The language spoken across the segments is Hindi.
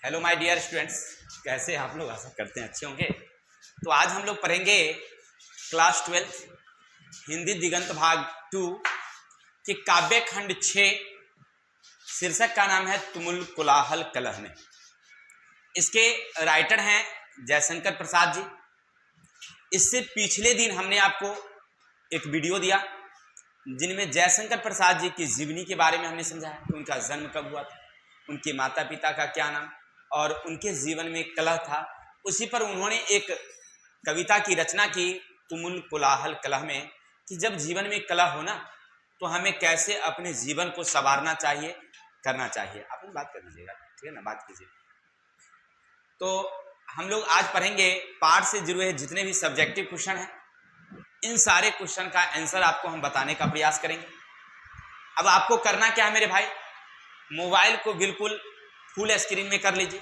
हेलो माय डियर स्टूडेंट्स, कैसे हैं आप लोग? आशा करते हैं अच्छे होंगे। तो आज हम लोग पढ़ेंगे क्लास 12 हिंदी दिगंत भाग 2 के काव्य खंड 6। शीर्षक का नाम है तुमुल कोलाहल कलह में। इसके राइटर हैं जयशंकर प्रसाद जी। इससे पिछले दिन हमने आपको एक वीडियो दिया जिनमें जयशंकर प्रसाद जी की जीवनी के बारे में हमने समझाया कि उनका जन्म कब हुआ था, उनके माता पिता का क्या नाम और उनके जीवन में कलह था। उसी पर उन्होंने एक कविता की रचना की तुमुल कोलाहल कलह में, कि जब जीवन में कलह हो ना तो हमें कैसे अपने जीवन को संवारना चाहिए, करना चाहिए। आप लोग बात कर लीजिएगा, ठीक है ना, बात कीजिए। तो हम लोग आज पढ़ेंगे पाठ से जुड़े हुए जितने भी सब्जेक्टिव क्वेश्चन हैं, इन सारे क्वेश्चन का आंसर आपको हम बताने का प्रयास करेंगे। अब आपको करना क्या है मेरे भाई, मोबाइल को बिल्कुल फुल स्क्रीन में कर लीजिए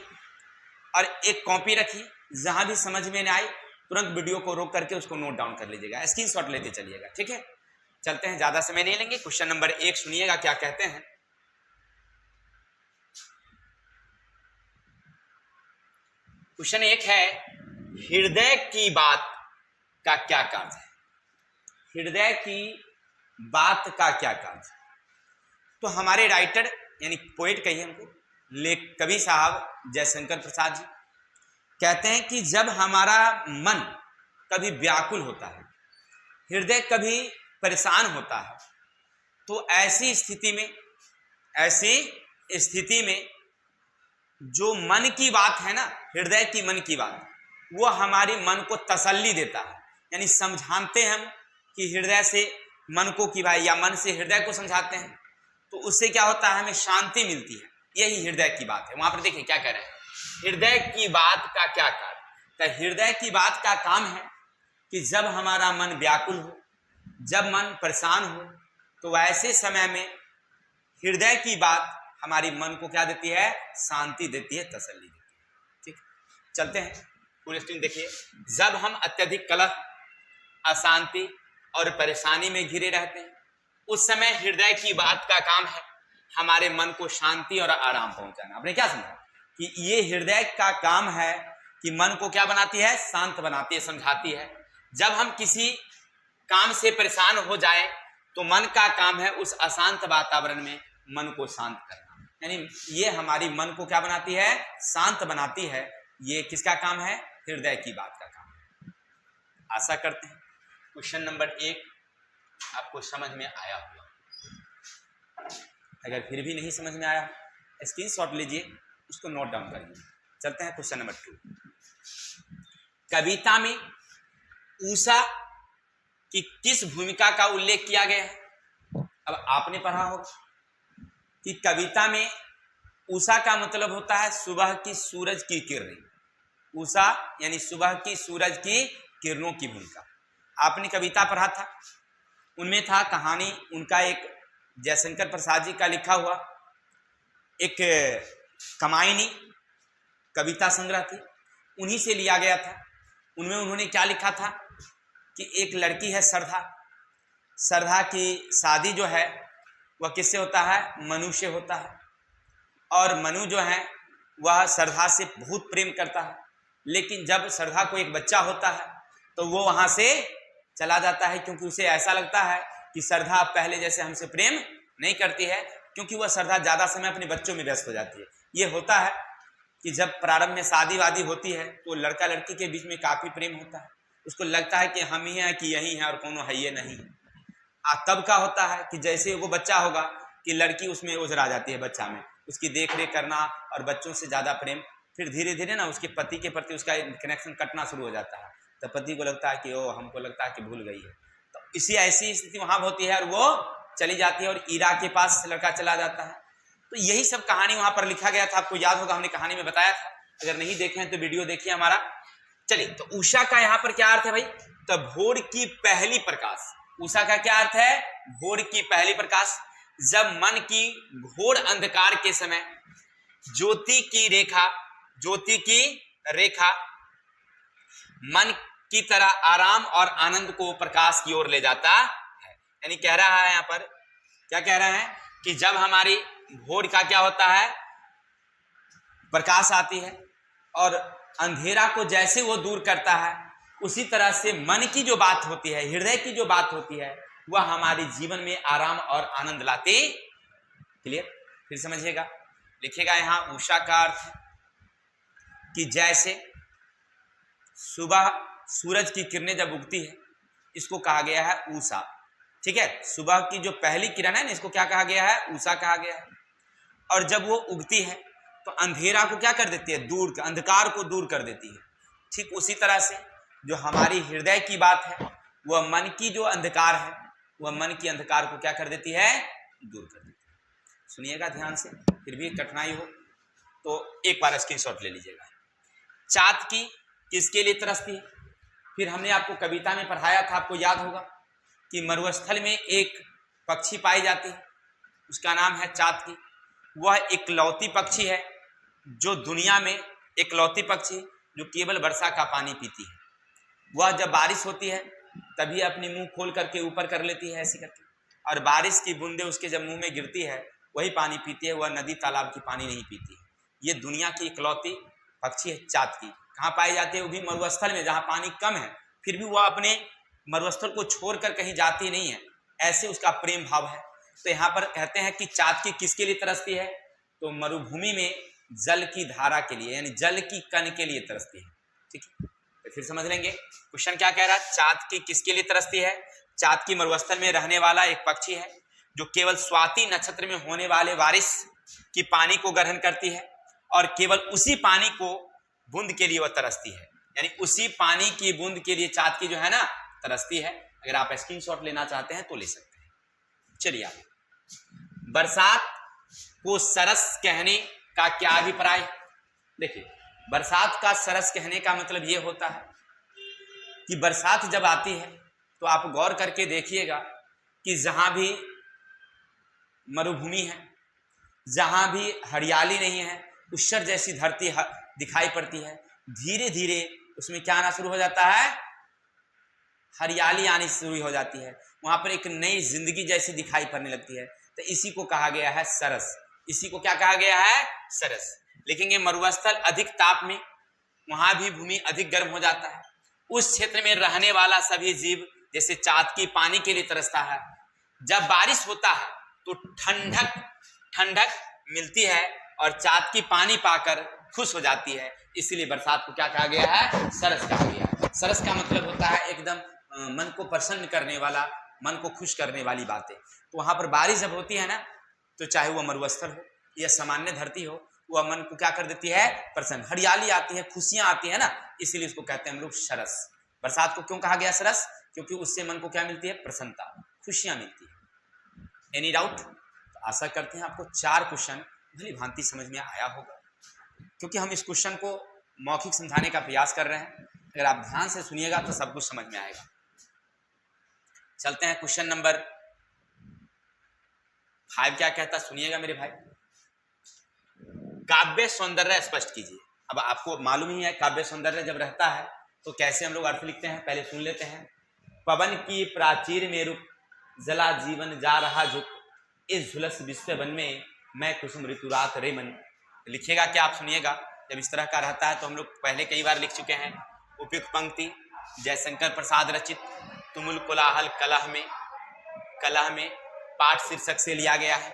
और एक कॉपी रखिए। जहां भी समझ में ना आए तुरंत वीडियो को रोक करके उसको नोट डाउन कर लीजिएगा, स्क्रीनशॉट लेते चलिएगा, ठीक है। चलते हैं, ज्यादा समय नहीं लेंगे। क्वेश्चन नंबर 1 सुनिएगा क्या कहते हैं। क्वेश्चन 1 है, हृदय की बात का क्या कार्य है? हृदय की बात का क्या कार्य है? तो हमारे राइटर यानी पोएट कहिए हमको, कवि साहब जयशंकर प्रसाद जी कहते हैं कि जब हमारा मन कभी व्याकुल होता है, हृदय कभी परेशान होता है, तो ऐसी स्थिति में जो मन की बात है ना, हृदय की मन की बात, वो हमारे मन को तसल्ली देता है। यानी समझाते हैं हम कि हृदय से मन को कि भाई, या मन से हृदय को समझाते हैं तो उससे क्या होता है, हमें शांति मिलती है। यही हृदय की बात है। वहां पर देखिए क्या कह रहे हैं, हृदय की बात का क्या कार्य? तो हृदय की बात का काम है कि जब हमारा मन व्याकुल हो, जब मन परेशान हो, तो ऐसे समय में हृदय की बात हमारी मन को क्या देती है, शांति देती है, तसल्ली देती है। ठीक, चलते हैं पूरी स्क्रीन देखिए। जब हम अत्यधिक कलह, अशांति और परेशानी में घिरे रहते हैं, उस समय हृदय की बात का काम है हमारे मन को शांति और आराम पहुंचाना। आपने क्या समझा कि ये हृदय का काम है कि मन को क्या बनाती है, शांत बनाती है, समझाती है। जब हम किसी काम से परेशान हो जाए तो मन का काम है उस अशांत वातावरण में मन को शांत करना। यानी ये हमारी मन को क्या बनाती है, शांत बनाती है। ये किसका काम है, हृदय की बात का काम है। आशा करते हैं क्वेश्चन नंबर 1 आपको समझ में आया होगा। अगर फिर भी नहीं समझ में आया, स्क्रीनशॉट लीजिए, उसको नोट डाउन करिए। चलते हैं क्वेश्चन नंबर 2। कविता में उषा की किस भूमिका का उल्लेख किया गया है? अब आपने पढ़ा होगा कि कविता में उषा का मतलब होता है सुबह की सूरज की किरणें। उषा यानी सुबह की सूरज की किरणों की भूमिका। आपने कविता पढ़ा था, उनमें था कहानी, उनका एक जयशंकर प्रसाद जी का लिखा हुआ एक कमायनी कविता संग्रह थी, उन्हीं से लिया गया था। उनमें उन्होंने क्या लिखा था कि एक लड़की है श्रद्धा, श्रद्धा की शादी जो है वह किससे होता है, मनु से होता है। और मनु जो है वह श्रद्धा से बहुत प्रेम करता है, लेकिन जब श्रद्धा को एक बच्चा होता है तो वो वहां से चला जाता है, क्योंकि उसे ऐसा लगता है कि श्रद्धा पहले जैसे हमसे प्रेम नहीं करती है, क्योंकि वह श्रद्धा ज्यादा समय अपने बच्चों में व्यस्त हो जाती है। ये होता है कि जब प्रारंभ में शादी वादी होती है तो लड़का लड़की के बीच में काफी प्रेम होता है, उसको लगता है कि हम ही हैं कि यही है और कोनो है ये नहीं। तब का होता है कि जैसे वो बच्चा होगा कि लड़की उसमें ओझरा जाती है, बच्चा में उसकी देख रेख करना और बच्चों से ज्यादा प्रेम, फिर धीरे धीरे ना उसके पति के प्रति उसका कनेक्शन कटना शुरू हो जाता है। तो पति को लगता है कि ओ, हमको लगता है कि भूल गई है। तो इसी ऐसी स्थिति वहां होती है और वो चली जाती है और ईरा के पास लड़का चला जाता है। तो यही सब कहानी वहां पर लिखा गया था, आपको याद होगा, हमने कहानी में बताया था। अगर नहीं देखे हैं तो वीडियो देखिए हमारा। चलिए, तो उषा का यहाँ पर क्या अर्थ है भाई, तो भोर की पहली प्रकाश। उषा का क्या अर्थ है, भोर की पहली प्रकाश। जब मन की घोर अंधकार के समय ज्योति की रेखा मन की तरह आराम और आनंद को प्रकाश की ओर ले जाता है। यानी कह रहा है यहाँ पर, क्या कह रहा है कि जब हमारी भोर का क्या होता है, प्रकाश आती है, और अंधेरा को जैसे वो दूर करता है, उसी तरह से मन की जो बात होती है, हृदय की जो बात होती है, वह हमारे जीवन में आराम और आनंद लाते। क्लियर? फिर समझिएगा, लिखिएगा यहाँ उषा का अर्थ कि जैसे सुबह सूरज की किरणें जब उगती है, इसको कहा गया है उषा। ठीक है, सुबह की जो पहली किरण है ना, इसको क्या कहा गया है? उषा कहा गया है। और जब वो उगती है तो अंधेरा को क्या कर देती है? दूर, अंधकार को दूर कर देती है। ठीक उसी तरह से जो हमारी हृदय की बात है, वह मन की जो अंधकार है, वह मन की अंधकार को क्या कर देती है? दूर कर देती है। सुनिएगा ध्यान से, फिर भी कठिनाई हो तो एक बार स्क्रीनशॉट ले लीजिएगा। चातकी किसके लिए तरसती है? फिर हमने आपको कविता में पढ़ाया था, आपको याद होगा कि मरुस्थल में एक पक्षी पाई जाती है, उसका नाम है चातकी। वह इकलौती पक्षी है जो दुनिया में, इकलौती पक्षी जो केवल वर्षा का पानी पीती है। वह जब बारिश होती है तभी अपनी मुंह खोल करके ऊपर कर लेती है ऐसे करके, और बारिश की बूंदें उसके जब मुंह में गिरती है वही पानी पीती है। वह नदी तालाब की पानी नहीं पीती है। ये दुनिया की इकलौती पक्षी है चातकी। कहाँ पाई जाती है? वो भी मरुस्थल में, जहाँ पानी कम है, फिर भी वह अपने मरुस्थल को छोड़कर कहीं जाती नहीं है, ऐसे उसका प्रेम भाव है। तो यहाँ पर कहते हैं कि चातकी किसके लिए तरसती है? तो मरुभूमि में जल की धारा के लिए, यानी जल की कण के लिए तरसती है। ठीक है, तो फिर समझ लेंगे क्वेश्चन क्या कह रहा है। चातकी किसके लिए तरसती है? चातकी मरुस्थल में रहने वाला एक पक्षी है जो केवल स्वाति नक्षत्र में होने वाले बारिश की पानी को ग्रहण करती है, और केवल उसी पानी को बूंद के लिए वह तरसती है। यानी उसी पानी की बूंद के लिए चातकी जो है ना तरसती है। अगर आप स्क्रीनशॉट लेना चाहते हैं तो ले सकते हैं। चलिए आगे। बरसात को सरस कहने का क्या अभिप्राय है? देखिए, बरसात का सरस कहने का मतलब यह होता है कि बरसात जब आती है तो आप गौर करके देखिएगा कि जहां भी मरुभूमि है, जहां भी हरियाली नहीं है, ऊषर जैसी धरती दिखाई पड़ती है, धीरे धीरे उसमें क्या आना शुरू हो जाता है? हरियाली आनी शुरू हो जाती है। वहां पर एक नई जिंदगी जैसी दिखाई पड़ने लगती है। तो इसी को कहा गया है सरस। इसी को क्या कहा गया है? सरस। लेकिन ये मरुस्थल अधिक ताप में, वहां भी भूमि अधिक गर्म हो जाता है। उस क्षेत्र में रहने वाला सभी जीव, जैसे चातकी पानी के लिए तरसता है, जब बारिश होता है तो ठंडक मिलती है और चातकी पानी पाकर खुश हो जाती है। इसीलिए बरसात को क्या कहा गया है? सरस कहा गया है। सरस का मतलब होता है एकदम मन को प्रसन्न करने वाला, मन को खुश करने वाली बातें। तो वहां पर बारिश जब होती है ना, तो चाहे वह मरुस्थल हो या सामान्य धरती हो, वह मन को क्या कर देती है? प्रसन्न। हरियाली आती है, खुशियां आती है ना, इसीलिए इसको कहते हैं हम लोग सरस। बरसात को क्यों कहा गया सरस? क्योंकि उससे मन को क्या मिलती है? प्रसन्नता, खुशियां मिलती है। Any doubt? तो आशा करते हैं आपको 4 क्वेश्चन भली भांति समझ में आया होगा, क्योंकि हम इस क्वेश्चन को मौखिक समझाने का प्रयास कर रहे हैं। अगर आप ध्यान से सुनिएगा तो सब कुछ समझ में आएगा। चलते हैं क्वेश्चन नंबर 5 क्या कहता, सुनिएगा मेरे भाई। काव्य सौंदर्य स्पष्ट कीजिए। अब आपको मालूम ही है काव्य सौंदर्य जब रहता है तो कैसे हम लोग अर्थ लिखते हैं, पहले सुन लेते हैं। पवन की प्राचीर में रुक, जला जीवन जा रहा झुक, इस झुलस विश्व वन में मैं कुसुम ऋतुरात रे मन। लिखिएगा क्या आप सुनिएगा। जब इस तरह का रहता है तो हम लोग पहले कई बार लिख चुके हैं। उपयुक्त पंक्ति जयशंकर प्रसाद रचित तुमुल कोलाहल कलह में पाठ शीर्षक से लिया गया है।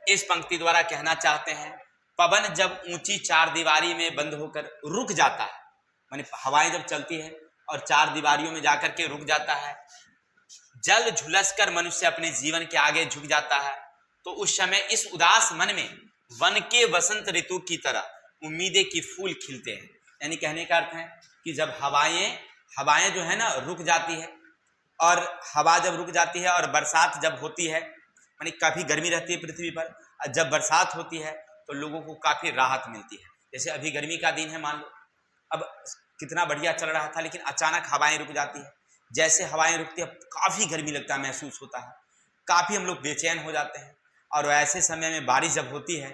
इस पंक्ति द्वारा कहना चाहते हैं, पवन जब ऊंची चार दीवारी में बंद होकर रुक जाता है, माने हवाएं जब चलती है और चार दीवारियों में जाकर के रुक जाता है, जल झुलसकर मनुष्य अपने जीवन के आगे झुक जाता है, तो उस समय इस उदास मन में वन के वसंत ऋतु की तरह उम्मीदें की फूल खिलते हैं। यानी कहने का अर्थ है कि जब हवाएं जो है ना रुक जाती है, और हवा जब रुक जाती है और बरसात जब होती है, मानी काफ़ी गर्मी रहती है पृथ्वी पर, जब बरसात होती है तो लोगों को काफ़ी राहत मिलती है। जैसे अभी गर्मी का दिन है, मान लो अब कितना बढ़िया चल रहा था, लेकिन अचानक हवाएं रुक जाती है। जैसे हवाएं रुकती है काफ़ी गर्मी लगता है, महसूस होता है, काफ़ी हम लोग बेचैन हो जाते हैं। और ऐसे समय में बारिश जब होती है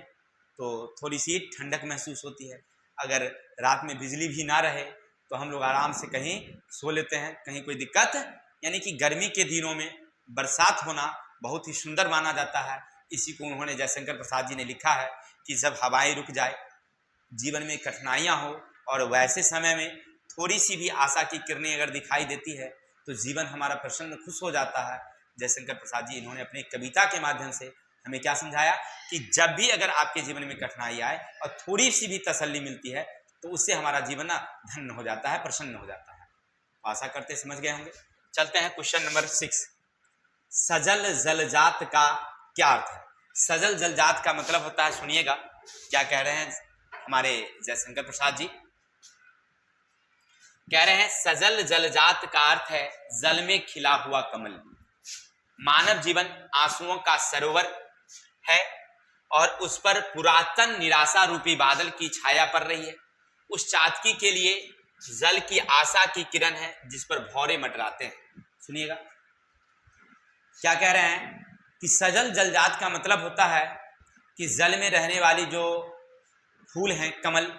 तो थोड़ी सी ठंडक महसूस होती है। अगर रात में बिजली भी ना रहे तो हम लोग आराम से कहीं सो लेते हैं, कहीं कोई दिक्कत। यानी कि गर्मी के दिनों में बरसात होना बहुत ही सुंदर माना जाता है। इसी को उन्होंने जयशंकर प्रसाद जी ने लिखा है कि जब हवाएं रुक जाए जीवन में कठिनाइयाँ हो और वैसे समय में थोड़ी सी भी आशा की किरणें अगर दिखाई देती है तो जीवन हमारा प्रसन्न खुश हो जाता है। जयशंकर प्रसाद जी इन्होंने अपनी कविता के माध्यम से हमें क्या समझाया कि जब भी अगर आपके जीवन में कठिनाई आए और थोड़ी सी भी तसल्ली मिलती है तो उससे हमारा जीवन ना धन्य हो जाता है, प्रसन्न हो जाता है। आशा करते समझ गए होंगे। चलते हैं क्वेश्चन नंबर 6। सजल जलजात का क्या अर्थ है? सजल जलजात का मतलब होता है, सुनिएगा क्या कह रहे हैं हमारे जयशंकर प्रसाद जी। कह रहे हैं सजल जलजात का अर्थ है जल में खिला हुआ कमल। मानव जीवन आंसुओं का सरोवर है और उस पर पुरातन निराशा रूपी बादल की छाया पड़ रही है। उस चातकी के लिए जल की आशा की किरण है जिस पर भौरे मंडराते हैं। सुनिएगा क्या कह रहे हैं कि सजल जलजात का मतलब होता है कि जल में रहने वाली जो फूल हैं कमल,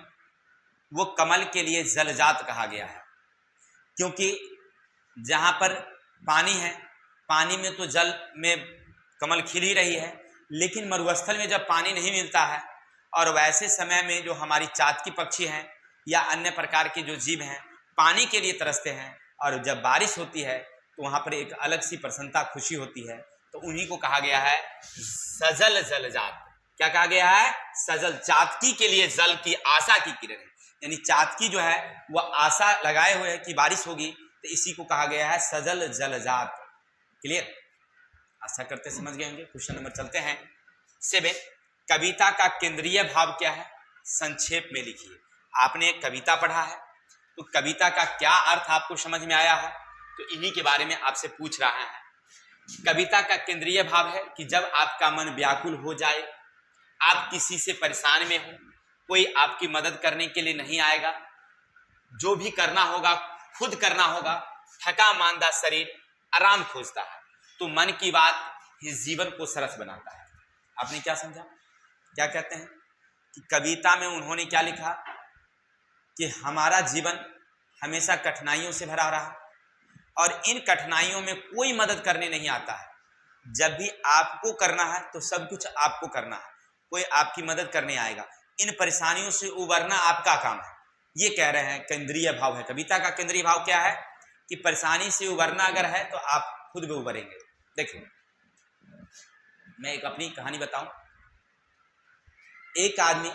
वो कमल के लिए जलजात कहा गया है, क्योंकि जहाँ पर पानी है, पानी में तो जल में कमल खिल ही रही है, लेकिन मरुस्थल में जब पानी नहीं मिलता है और वैसे समय में जो हमारी चातकी पक्षी हैं या अन्य प्रकार के जो जीव हैं पानी के लिए तरसते हैं, और जब बारिश होती है तो वहाँ पर एक अलग सी प्रसन्नता खुशी होती है, तो उन्हीं को कहा गया है सजल जलजात। क्या कहा गया है? सजल। चातकी के लिए जल की आशा की किरण है, यानी चातकी जो है वह आशा लगाए हुए है कि बारिश होगी, तो इसी को कहा गया है सजल जलजात। क्लियर? आशा करते समझ गए होंगे। क्वेश्चन नंबर चलते हैं 7। कविता का केंद्रीय भाव क्या है? संक्षेप में लिखिए। आपने एक कविता पढ़ा है तो कविता का क्या अर्थ आपको समझ में आया है, तो इन्हीं के बारे में आपसे पूछ रहा है। कविता का केंद्रीय भाव है कि जब आपका मन व्याकुल हो जाए, आप किसी से परेशान में हो, कोई आपकी मदद करने के लिए नहीं आएगा, जो भी करना होगा खुद करना होगा, थका मांदा शरीर आराम खोजता है, तो मन की बात इस जीवन को सरस बनाता है। आपने क्या समझा? क्या कहते हैं कि कविता में उन्होंने क्या लिखा कि हमारा जीवन हमेशा कठिनाइयों से भरा रहा और इन कठिनाइयों में कोई मदद करने नहीं आता है। जब भी आपको करना है तो सब कुछ आपको करना है, कोई आपकी मदद करने आएगा। इन परेशानियों से उबरना आपका काम है। ये कह रहे हैं केंद्रीय भाव है। कविता का केंद्रीय भाव क्या है कि परेशानी से उबरना अगर है तो आप खुद भी उबरेंगे। देखिए मैं एक अपनी कहानी बताऊं। एक आदमी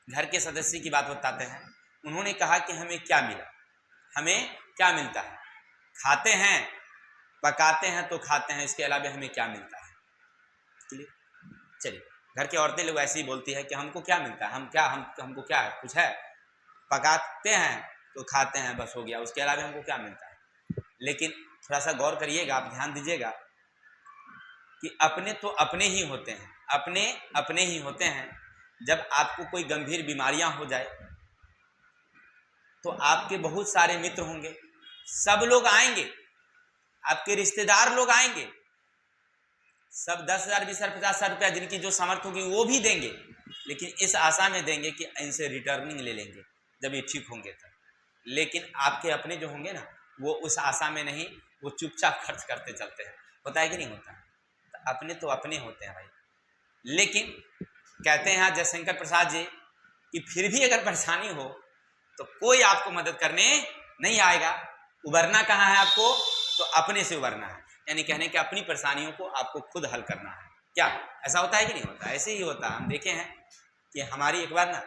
घर के सदस्य की बात बताते हैं। उन्होंने कहा कि हमें क्या मिला, हमें क्या मिलता है? खाते हैं, पकाते हैं तो खाते हैं, इसके अलावा हमें क्या मिलता है? चलिए, घर की औरतें लोग ऐसे ही बोलती है कि हमको क्या मिलता है, हमको क्या है, कुछ है? पकाते हैं तो खाते हैं, बस हो गया, उसके अलावा हमको क्या मिलता है? लेकिन थोड़ा सा गौर करिएगा, आप ध्यान दीजिएगा कि अपने तो अपने ही होते हैं, अपने ही होते हैं। जब आपको कोई गंभीर बीमारियां हो जाए तो आपके बहुत सारे मित्र होंगे, सब लोग आएंगे, आपके रिश्तेदार लोग आएंगे, सब 10,000 20,000 50,000 रुपया जिनकी जो सामर्थ्य होगी वो भी देंगे, लेकिन इस आशा में देंगे कि इनसे रिटर्निंग ले लेंगे जब ये ठीक होंगे तब। लेकिन आपके अपने जो होंगे ना, वो उस आशा में नहीं, वो चुपचाप खर्च करते चलते हैं। होता है कि नहीं होता? तो अपने तो अपने होते हैं भाई। लेकिन कहते हैं जयशंकर प्रसाद जी कि फिर भी अगर परेशानी हो तो कोई आपको मदद करने नहीं आएगा। उबरना कहाँ है आपको? तो अपने से उबरना है, यानी कहने कि अपनी परेशानियों को आपको खुद हल करना है। क्या ऐसा होता है कि नहीं होता? ऐसे ही होता है। हम देखे हैं कि हमारी एक बार ना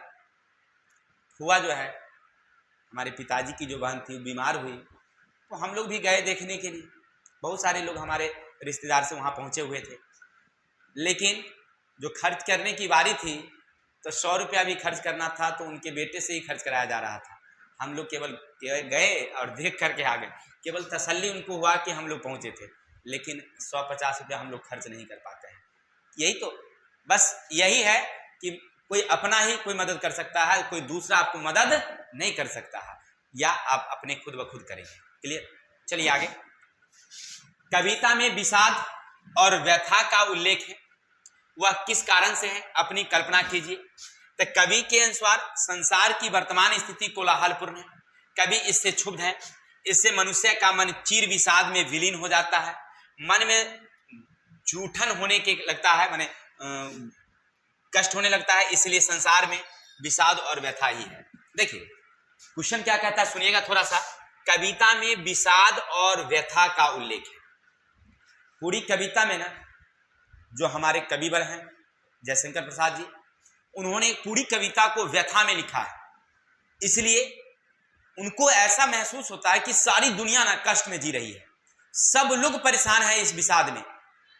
फुआ जो है, हमारे पिताजी की जो बहन थी, वो बीमार हुई, तो हम लोग भी गए देखने के लिए। बहुत सारे लोग हमारे रिश्तेदार से वहाँ पहुँचे हुए थे, लेकिन जो खर्च करने की बारी थी तो 100 रुपया भी खर्च करना था तो उनके बेटे से ही खर्च कराया जा रहा था। हम लोग केवल गए और देख करके आ गए, केवल तसल्ली उनको हुआ कि हम लोग पहुँचे थे, लेकिन 100-50 रुपया हम लोग खर्च नहीं कर पाते हैं। यही तो, बस यही है कि कोई अपना ही कोई मदद कर सकता है, कोई दूसरा आपको मदद नहीं कर सकता है, या आप अपने खुद ब खुद करेंगे। क्लियर? चलिए आगे। कविता में विषाद और व्यथा का उल्लेख है, वह किस कारण से है? अपनी कल्पना कीजिए। तो कवि के अनुसार संसार की वर्तमान स्थिति कोलाहलपूर्ण है, कवि इससे क्षुब्ध है, इससे मनुष्य का मन चीर विषाद में विलीन हो जाता है, मन में जूठन होने के लगता है, माने कष्ट होने लगता है, इसलिए संसार में विषाद और व्यथा ही है। देखिए क्वेश्चन क्या कहता है, सुनिएगा थोड़ा सा। कविता में विषाद और व्यथा का उल्लेख है। पूरी कविता में ना जो हमारे कविवर हैं जयशंकर प्रसाद जी, उन्होंने पूरी कविता को व्यथा में लिखा है, इसलिए उनको ऐसा महसूस होता है कि सारी दुनिया ना कष्ट में जी रही है, सब लोग परेशान है इस विषाद में,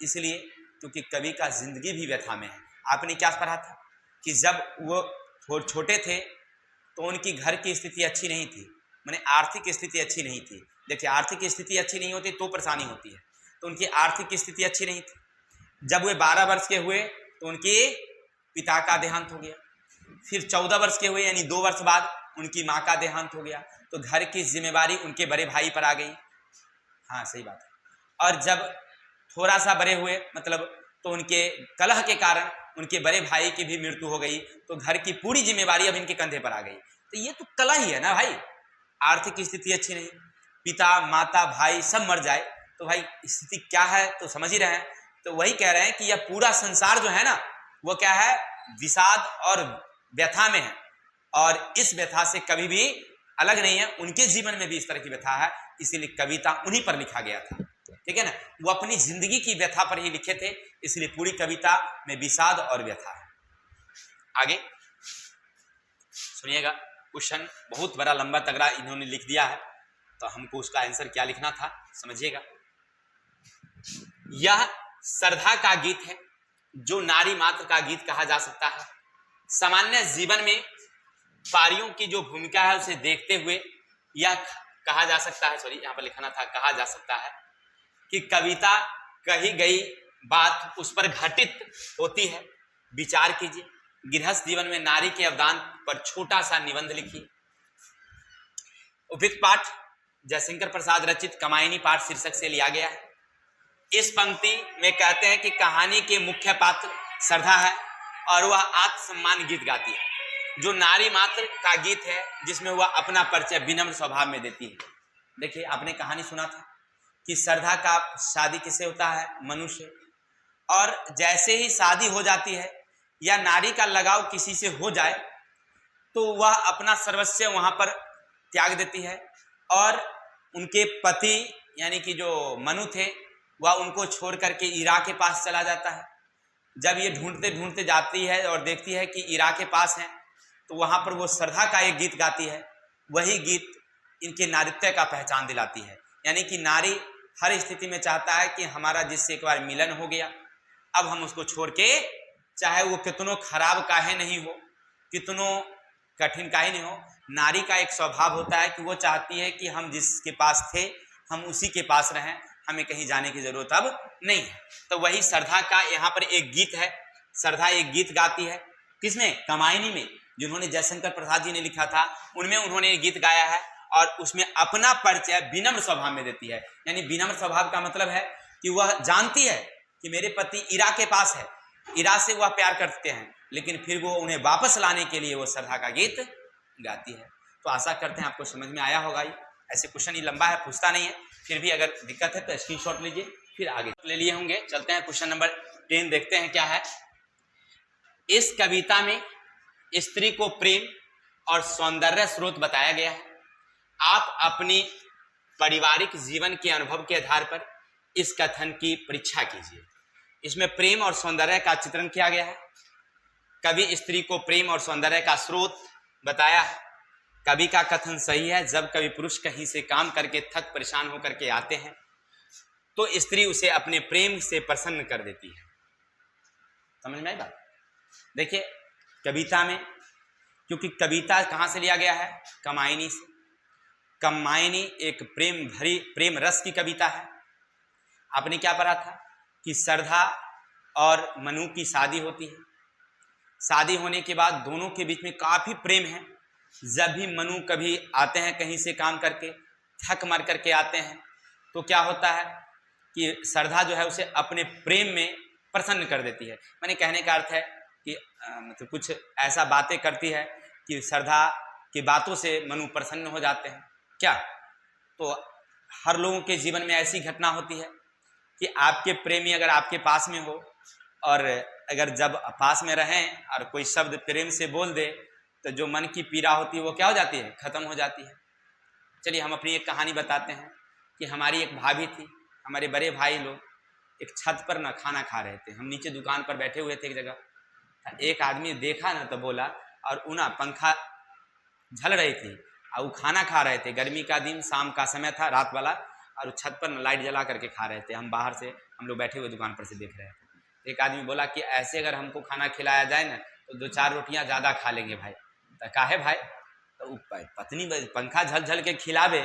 इसलिए क्योंकि कवि का जिंदगी भी व्यथा में है। आपने क्या पढ़ा था कि जब वो छोटे थे तो उनकी घर की स्थिति अच्छी नहीं थी, माने आर्थिक स्थिति अच्छी नहीं थी। देखिए आर्थिक स्थिति अच्छी नहीं होती तो परेशानी होती है, तो उनकी आर्थिक स्थिति अच्छी नहीं थी। जब वे 12 वर्ष के हुए तो उनके पिता का देहांत हो गया, फिर 14 वर्ष के हुए यानी 2 वर्ष बाद उनकी माँ का देहांत हो गया, तो घर की जिम्मेवारी उनके बड़े भाई पर आ गई। हाँ सही बात है। और जब थोड़ा सा बड़े हुए मतलब तो उनके कलह के कारण उनके बड़े भाई की भी मृत्यु हो गई, तो घर की पूरी जिम्मेवारी अब इनके कंधे पर आ गई। तो ये तो कलह ही है ना भाई, आर्थिक स्थिति अच्छी नहीं, पिता माता भाई सब मर जाए तो भाई स्थिति क्या है तो समझ ही रहे हैं। तो वही कह रहे हैं कि यह पूरा संसार जो है ना वो क्या है, विषाद और व्यथा में है, और इस व्यथा से कभी भी अलग नहीं है। उनके जीवन में भी इस तरह की व्यथा है, इसीलिए कविता उन्हीं पर लिखा गया था, ठीक है ना। वो अपनी जिंदगी की व्यथा पर ही लिखे थे, इसलिए पूरी कविता में विषाद और व्यथा है। आगे सुनिएगा, क्वेश्चन बहुत बड़ा लंबा तगड़ा इन्होंने लिख दिया है, तो हमको उसका आंसर क्या लिखना था समझिएगा। यह श्रद्धा का गीत है जो नारी मात्र का गीत कहा जा सकता है। सामान्य जीवन में पारियों की जो भूमिका है उसे देखते हुए यह कहा जा सकता है, सॉरी यहाँ पर लिखना था, कहा जा सकता है कि कविता कही गई बात उस पर घटित होती है। विचार कीजिए, गृहस्थ जीवन में नारी के अवदान पर छोटा सा निबंध लिखिए। उपयुक्त पाठ जयशंकर प्रसाद रचित कमायनी पाठ शीर्षक से लिया गया है। इस पंक्ति में कहते हैं कि कहानी के मुख्य पात्र श्रद्धा है और वह आत्मसम्मान गीत गाती है, जो नारी मात्र का गीत है जिसमें वह अपना परिचय विनम्र स्वभाव में देती है। देखिए आपने कहानी सुना था कि श्रद्धा का शादी किससे होता है, मनुष्य, और जैसे ही शादी हो जाती है या नारी का लगाव किसी से हो जाए तो वह अपना सर्वस्व वहां पर त्याग देती है, और उनके पति यानी कि जो मनु थे वह उनको छोड़ करके इरा के पास चला जाता है। जब ये ढूंढते ढूंढते जाती है और देखती है कि इरा के पास है, तो वहां पर वो श्रद्धा का एक गीत गाती है। वही गीत इनके नारित्य का पहचान दिलाती है, यानी कि नारी हर स्थिति में चाहता है कि हमारा जिससे एक बार मिलन हो गया, अब हम उसको छोड़ के, चाहे वो कितनों खराब काहे नहीं हो, कितनों कठिन काहे नहीं हो, नारी का एक स्वभाव होता है कि वो चाहती है कि हम जिसके पास थे हम उसी के पास रहें, हमें कहीं जाने की जरूरत अब नहीं है। तो वही श्रद्धा का यहाँ पर एक गीत है। श्रद्धा एक गीत गाती है, किसमें, कमायनी में, जिन्होंने जयशंकर प्रसाद जी ने लिखा था उनमें उन्होंने गीत गाया है, और उसमें अपना परिचय विनम्र स्वभाव में देती है। यानी विनम्र स्वभाव का मतलब है कि वह जानती है कि मेरे पति इरा के पास है, इरा से वह प्यार करते हैं, लेकिन फिर वो उन्हें वापस लाने के लिए वो श्रद्धा का गीत गाती है। तो आशा करते हैं आपको समझ में आया होगा। ऐसे क्वेश्चन ही लंबा है, पूछता नहीं है, फिर भी अगर दिक्कत है तो स्क्रीनशॉट लीजिए, फिर आगे ले लिए होंगे। चलते हैं क्वेश्चन नंबर 10 देखते हैं क्या है। इस कविता में स्त्री को प्रेम और सौंदर्य स्रोत बताया गया है। आप अपनी पारिवारिक जीवन के अनुभव के आधार पर इस कथन की परीक्षा कीजिए। इसमें प्रेम और सौंदर्य का चित्रण किया गया है। कवि स्त्री को प्रेम और सौंदर्य का स्रोत बताया है। कवि का कथन सही है। जब कभी पुरुष कहीं से काम करके थक परेशान होकर के आते हैं तो स्त्री उसे अपने प्रेम से प्रसन्न कर देती है। समझ में आई बात? देखिए कविता में, क्योंकि कविता कहाँ से लिया गया है, कमायनी से। कमायनी एक प्रेम भरी, प्रेम रस की कविता है। आपने क्या पढ़ा था कि श्रद्धा और मनु की शादी होती है। शादी होने के बाद दोनों के बीच में काफी प्रेम है। जब भी मनु कभी आते हैं कहीं से काम करके, थक मर करके आते हैं, तो क्या होता है कि श्रद्धा जो है उसे अपने प्रेम में प्रसन्न कर देती है। मैंने कहने का अर्थ है कि मतलब कुछ ऐसा बातें करती है कि श्रद्धा की बातों से मनु प्रसन्न हो जाते हैं। क्या? तो हर लोगों के जीवन में ऐसी घटना होती है कि आपके प्रेमी अगर आपके पास में हो और अगर जब पास में रहें और कोई शब्द प्रेम से बोल दे तो जो मन की पीड़ा होती है वो क्या हो जाती है, खत्म हो जाती है। चलिए हम अपनी एक कहानी बताते हैं कि हमारी एक भाभी थी, हमारे बड़े भाई लोग एक छत पर ना खाना खा रहे थे। हम नीचे दुकान पर बैठे हुए थे एक जगह। एक आदमी देखा ना तो बोला, और उना पंखा झल रही थी और वो खाना खा रहे थे। गर्मी का दिन, शाम का समय था, रात वाला, और छत पर लाइट जला करके खा रहे थे। हम बाहर से, हम लोग बैठे हुए दुकान पर से देख रहे थे। एक आदमी बोला कि ऐसे अगर हमको खाना खिलाया जाए ना तो 2-4 रोटियां ज़्यादा खा लेंगे भाई। तो काहे भाई? तो पत्नी पंखा झल झल के खिलावे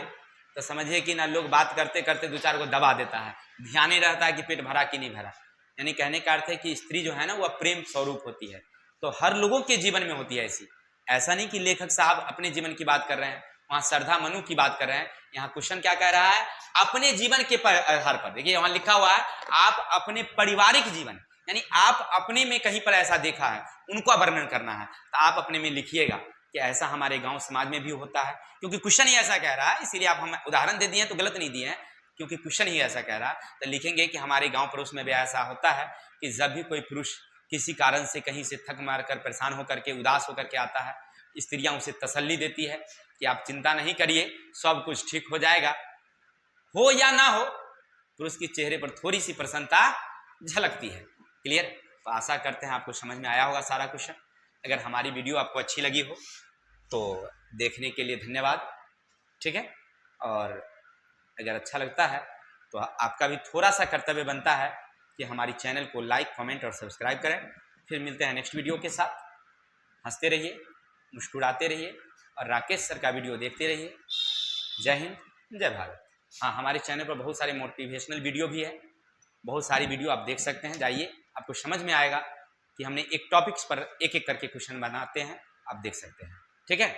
तो समझिए कि ना लोग बात करते करते 2-4 को दबा देता है, ध्यान नहीं रहता है कि पेट भरा कि नहीं भरा। यानी कहने का अर्थ है कि स्त्री जो है ना वह प्रेम स्वरूप होती है। तो हर लोगों के जीवन में होती है ऐसी। ऐसा नहीं कि लेखक साहब अपने जीवन की बात कर रहे हैं, वहाँ श्रद्धा मनु की बात कर रहे हैं। यहाँ क्वेश्चन क्या कह रहा है, अपने जीवन के आधार पर। देखिए वहाँ लिखा हुआ है आप अपने पारिवारिक जीवन, यानी आप अपने में कहीं पर ऐसा देखा है, उनको वर्णन करना है तो आप अपने में लिखिएगा कि ऐसा हमारे गांव समाज में भी होता है। क्योंकि क्वेश्चन ही ऐसा कह रहा है, इसीलिए आप हम उदाहरण दे दिए तो गलत नहीं दिए हैं, क्योंकि क्वेश्चन ही ऐसा कह रहा है। तो लिखेंगे कि हमारे गांव पड़ोस में भी ऐसा होता है कि जब भी कोई पुरुष किसी कारण से कहीं से थक मार कर, परेशान होकर के, उदास होकर के आता है, स्त्रियां उसे तसल्ली देती है कि आप चिंता नहीं करिए, सब कुछ ठीक हो जाएगा। हो या ना हो, पुरुष के चेहरे पर थोड़ी सी प्रसन्नता झलकती है। क्लियर? तो आशा करते हैं आपको समझ में आया होगा सारा क्वेश्चन। अगर हमारी वीडियो आपको अच्छी लगी हो तो देखने के लिए धन्यवाद, ठीक है। और अगर अच्छा लगता है तो आपका भी थोड़ा सा कर्तव्य बनता है कि हमारी चैनल को लाइक, कमेंट और सब्सक्राइब करें। फिर मिलते हैं नेक्स्ट वीडियो के साथ। हंसते रहिए, मुस्कुराते रहिए और राकेश सर का वीडियो देखते रहिए। जय हिंद, जय भारत। हाँ, हमारे चैनल पर बहुत सारे मोटिवेशनल वीडियो भी है, बहुत सारी वीडियो आप देख सकते हैं। जाइए, आपको समझ में आएगा कि हमने एक टॉपिक्स पर एक एक करके क्वेश्चन बनाते हैं, आप देख सकते हैं, ठीक है।